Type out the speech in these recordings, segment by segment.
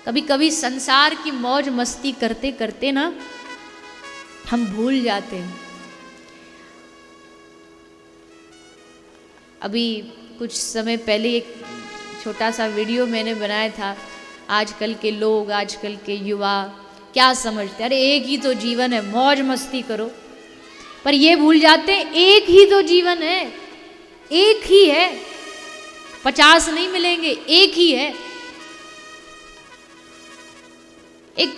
कभी कभी संसार की मौज मस्ती करते करते ना हम भूल जाते हैं। अभी कुछ समय पहले एक छोटा सा वीडियो मैंने बनाया था, आजकल के लोग, आजकल के युवा क्या समझते, अरे एक ही तो जीवन है, मौज मस्ती करो। पर ये भूल जाते हैं एक ही तो जीवन है, एक ही है, 50 नहीं मिलेंगे, एक ही है। एक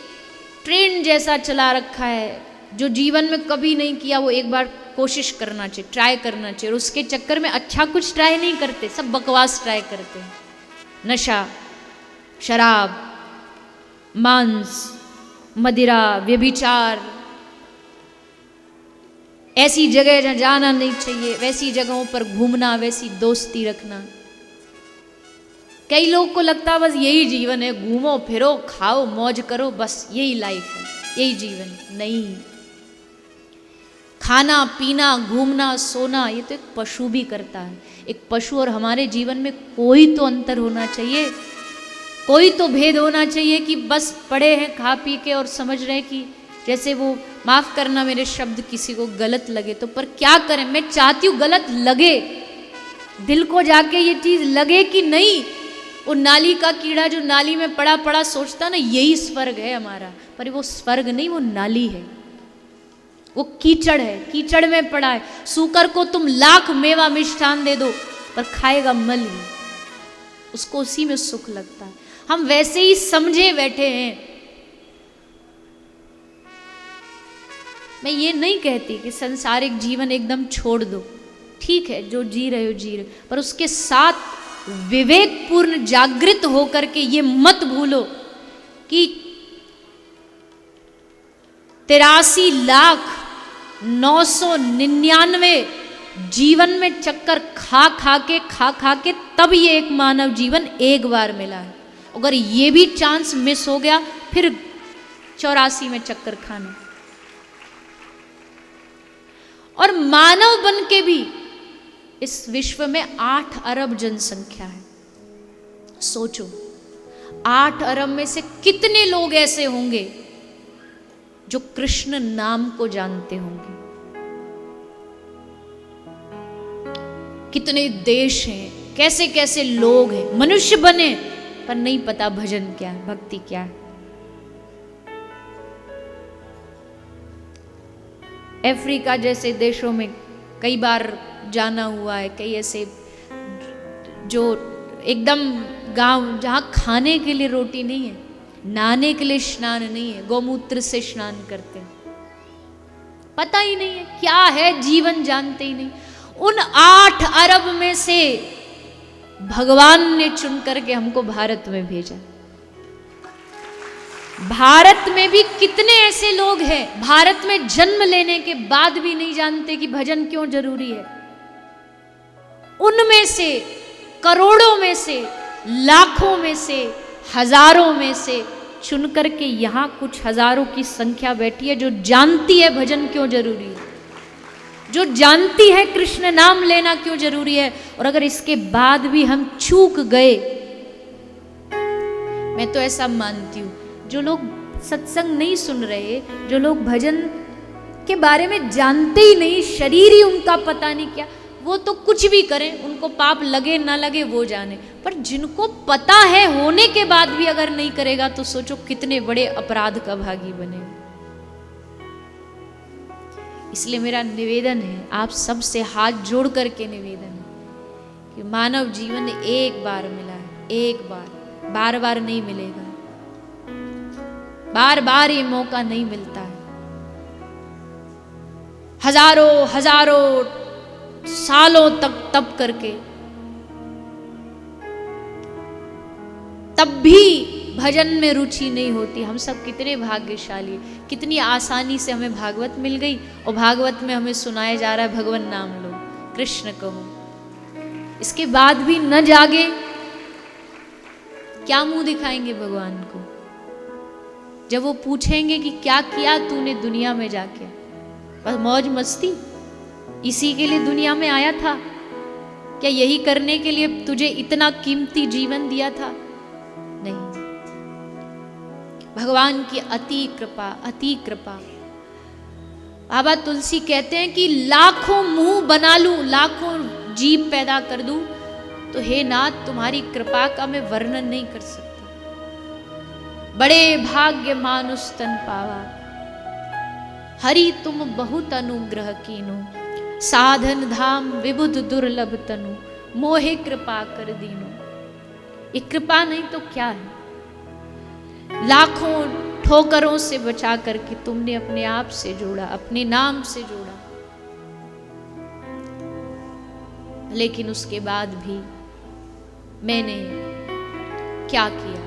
ट्रेंड जैसा चला रखा है, जो जीवन में कभी नहीं किया वो एक बार कोशिश करना चाहिए, ट्राई करना चाहिए। और उसके चक्कर में अच्छा कुछ ट्राई नहीं करते, सब बकवास ट्राई करते हैं। नशा, शराब, मांस, मदिरा, व्यभिचार, ऐसी जगह जहाँ जाना नहीं चाहिए, वैसी जगहों पर घूमना, वैसी दोस्ती रखना। कई लोग को लगता है बस यही जीवन है, घूमो फिरो खाओ मौज करो, बस यही लाइफ है, यही जीवन। नहीं, खाना पीना घूमना सोना ये तो एक पशु भी करता है। एक पशु और हमारे जीवन में कोई तो अंतर होना चाहिए, कोई तो भेद होना चाहिए कि बस पड़े हैं खा पी के और समझ रहे हैं कि जैसे वो, माफ करना मेरे शब्द किसी को गलत लगे तो, पर क्या करें, मैं चाहती हूँ गलत लगे, दिल को जाके ये चीज लगे कि नहीं। वो नाली का कीड़ा जो नाली में पड़ा पड़ा सोचता ना यही स्वर्ग है हमारा, पर वो स्वर्ग नहीं, वो नाली है, वो कीचड़ है, कीचड़ में पड़ा है। सूकर को तुम लाख मेवा मिष्ठान दे दो पर खाएगा मल ही, उसको उसी में सुख लगता है। हम वैसे ही समझे बैठे हैं। मैं ये नहीं कहती कि संसारिक जीवन एकदम छोड़ दो, ठीक है जो जी रहे हो जी रहे हो, पर उसके साथ विवेकपूर्ण जागृत होकर के ये मत भूलो कि 83,999 जीवन में चक्कर खा खा के तब ये एक मानव जीवन एक बार मिला है। अगर ये भी चांस मिस हो गया फिर 84 में चक्कर खाना। और मानव बन के भी इस विश्व में 8 अरब जनसंख्या है। सोचो 8 अरब में से कितने लोग ऐसे होंगे जो कृष्ण नाम को जानते होंगे। कितने देश हैं, कैसे कैसे लोग हैं, मनुष्य बने पर नहीं पता भजन क्या है, भक्ति क्या है। अफ्रीका जैसे देशों में कई बार जाना हुआ है, कई ऐसे जो एकदम गांव जहां खाने के लिए रोटी नहीं है, नहाने के लिए स्नान नहीं है, गौमूत्र से स्नान करते हैं, पता ही नहीं है क्या है जीवन, जानते ही नहीं। उन 8 अरब में से भगवान ने चुन करके हमको भारत में भेजा। भारत में भी कितने ऐसे लोग हैं भारत में जन्म लेने के बाद भी नहीं जानते कि भजन क्यों जरूरी है। उनमें से करोड़ों में से, लाखों में से, हजारों में से चुन करके यहाँ कुछ हजारों की संख्या बैठी है जो जानती है भजन क्यों जरूरी है, जो जानती है कृष्ण नाम लेना क्यों जरूरी है। और अगर इसके बाद भी हम चूक गए, मैं तो ऐसा मानती हूँ जो लोग सत्संग नहीं सुन रहे, जो लोग भजन के बारे में जानते ही नहीं, शरीर ही उनका पता नहीं क्या, वो तो कुछ भी करें, उनको पाप लगे ना लगे वो जाने। पर जिनको पता है होने के बाद भी अगर नहीं करेगा तो सोचो कितने बड़े अपराध का भागी बने। इसलिए मेरा निवेदन है, आप सबसे हाथ जोड़ करके निवेदन है कि मानव जीवन एक बार मिला है, एक बार, बार बार नहीं मिलेगा, बार बार ये मौका नहीं मिलता है। हजारों हजारों सालों तक तप करके तब भी भजन में रुचि नहीं होती। हम सब कितने भाग्यशाली, कितनी आसानी से हमें भागवत मिल गई और भागवत में हमें सुनाया जा रहा है भगवान नाम लो, कृष्ण कहो। इसके बाद भी न जागे, क्या मुंह दिखाएंगे भगवान को जब वो पूछेंगे कि क्या किया तूने दुनिया में जाके? बस मौज मस्ती, इसी के लिए दुनिया में आया था क्या? यही करने के लिए तुझे इतना कीमती जीवन दिया था? नहीं। भगवान की अति कृपा, अति कृपा। बाबा तुलसी कहते हैं कि लाखों मुंह बना लूं, लाखों जीभ पैदा कर दूं, तो हे नाथ तुम्हारी कृपा का मैं वर्णन नहीं कर सकता। बड़े भाग्य मानुष तन पावा, हरि तुम बहुत अनुग्रह कीनो, साधन धाम विबुध दुर्लभ तनु, मोहे कृपा कर दीनो। ये कृपा नहीं तो क्या है? लाखों ठोकरों से बचा करके तुमने अपने आप से जोड़ा, अपने नाम से जोड़ा, लेकिन उसके बाद भी मैंने क्या किया?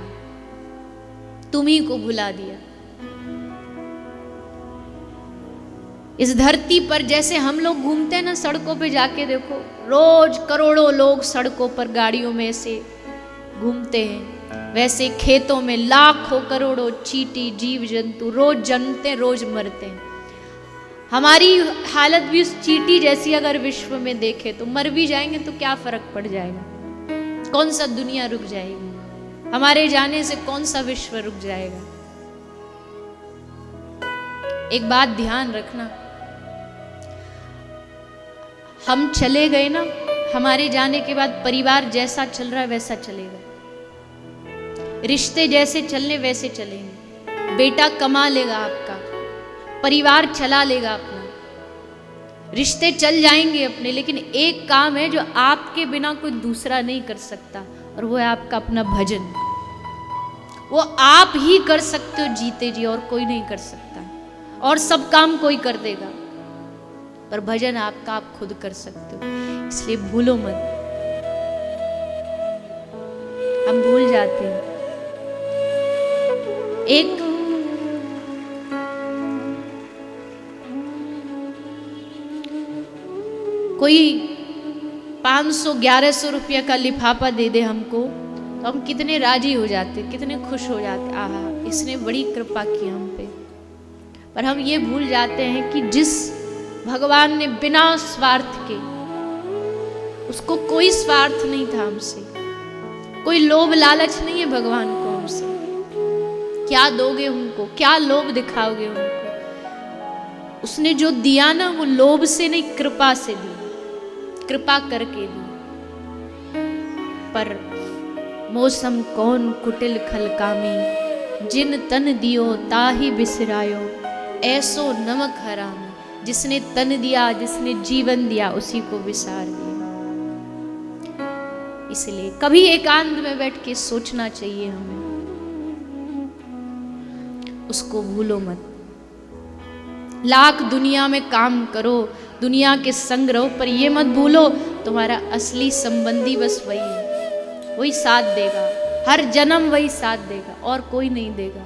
तुम्ही को भुला दिया। इस धरती पर जैसे हम लोग घूमते हैं ना, सड़कों पे जाके देखो, रोज करोड़ों लोग सड़कों पर गाड़ियों में से घूमते हैं, वैसे खेतों में लाखों करोड़ों चींटी जीव जंतु रोज जन्मते हैं, रोज मरते हैं। हमारी हालत भी उस चींटी जैसी अगर विश्व में देखे तो मर भी जाएंगे तो क्या फर्क पड़ जाएगा? कौन सा दुनिया रुक जाएगी? हमारे जाने से कौन सा विश्व रुक जाएगा? एक बात ध्यान रखना, हम चले गए ना, हमारे जाने के बाद परिवार जैसा चल रहा है वैसा चलेगा, रिश्ते जैसे चलने वैसे चलेंगे। बेटा कमा लेगा आपका, परिवार चला लेगा अपना, रिश्ते चल जाएंगे अपने, लेकिन एक काम है जो आपके बिना कोई दूसरा नहीं कर सकता, और वो है आपका अपना भजन। वो आप ही कर सकते हो जीते जी, और कोई नहीं कर सकता। और सब काम कोई कर देगा, पर भजन आपका आप खुद कर सकते हो। इसलिए भूलो मत। हम भूल जाते हैं। एक कोई 500-1100 रुपया का लिफाफा दे दे हमको, तो हम कितने राजी हो जाते, कितने खुश हो जाते, आहा इसने बड़ी कृपा की हम पे। पर हम ये भूल जाते हैं कि जिस भगवान ने बिना स्वार्थ के, उसको कोई स्वार्थ नहीं था हमसे, कोई लोभ लालच नहीं है भगवान को हमसे। क्या दोगे उनको, क्या लोभ दिखाओगे उनको? उसने जो दिया ना वो लोभ से नहीं, कृपा से दी, कृपा करके दी। पर मौसम कौन कुटिल खलकामी, जिन तन दियो ताही बिसरायो, ऐसो नमक हराम, जिसने तन दिया, जिसने जीवन दिया, उसी को विसार दिया। इसलिए कभी एकांत में बैठ के सोचना चाहिए हमें, उसको भूलो मत। लाख दुनिया में काम करो, दुनिया के संग रहो, पर ये मत भूलो तुम्हारा असली संबंधी बस वही है, वही साथ देगा, हर जन्म वही साथ देगा, और कोई नहीं देगा।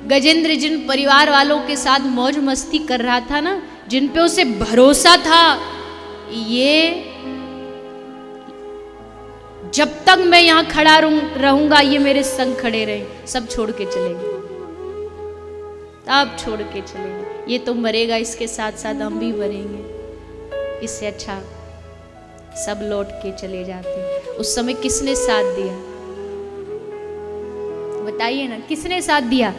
गजेंद्र जिन परिवार वालों के साथ मौज मस्ती कर रहा था ना, जिन पे उसे भरोसा था, ये जब तक मैं यहां खड़ा रहूंगा ये मेरे संग खड़े रहे, सब छोड़ के चले गए, तब छोड़ के चले गए। ये तो मरेगा, इसके साथ साथ हम भी मरेंगे, इससे अच्छा सब लौट के चले जाते। उस समय किसने साथ दिया? बताइए ना, किसने साथ दिया?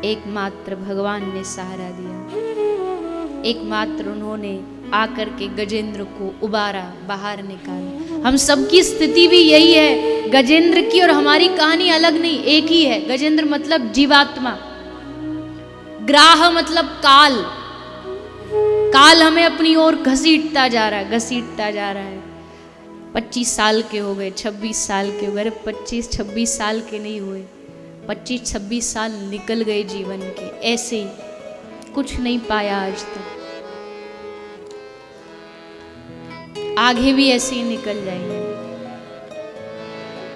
एकमात्र भगवान ने सहारा दिया, एकमात्र उन्होंने आकर के गजेंद्र को उबारा, बाहर निकाला। हम सबकी स्थिति भी यही है, गजेंद्र की और हमारी कहानी अलग नहीं, एक ही है। गजेंद्र मतलब जीवात्मा, ग्राह मतलब काल, काल हमें अपनी ओर घसीटता जा रहा है, घसीटता जा रहा है। 25 साल के हो गए, 26 साल के हो गए, 25-26 साल के नहीं हुए, 25-26 साल निकल गए जीवन के, ऐसे ही कुछ नहीं पाया आज तक, आगे भी ऐसे ही निकल जाएंगे।